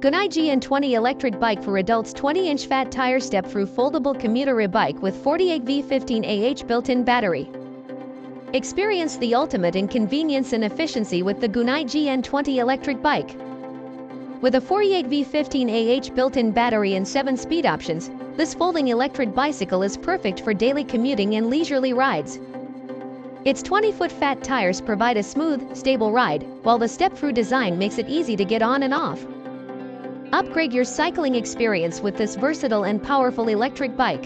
GUNAI GN20 Electric Bike for Adults 20-inch fat tire Step-Thru Foldable Commuter Ebike with 48V 15Ah built-in battery. Experience the ultimate in convenience and efficiency with the GUNAI GN20 Electric Bike. With a 48V 15Ah built-in battery and 7 speed options, this folding electric bicycle is perfect for daily commuting and leisurely rides. Its 20-foot fat tires provide a smooth, stable ride, while the Step-Thru design makes it easy to get on and off. Upgrade your cycling experience with this versatile and powerful electric bike.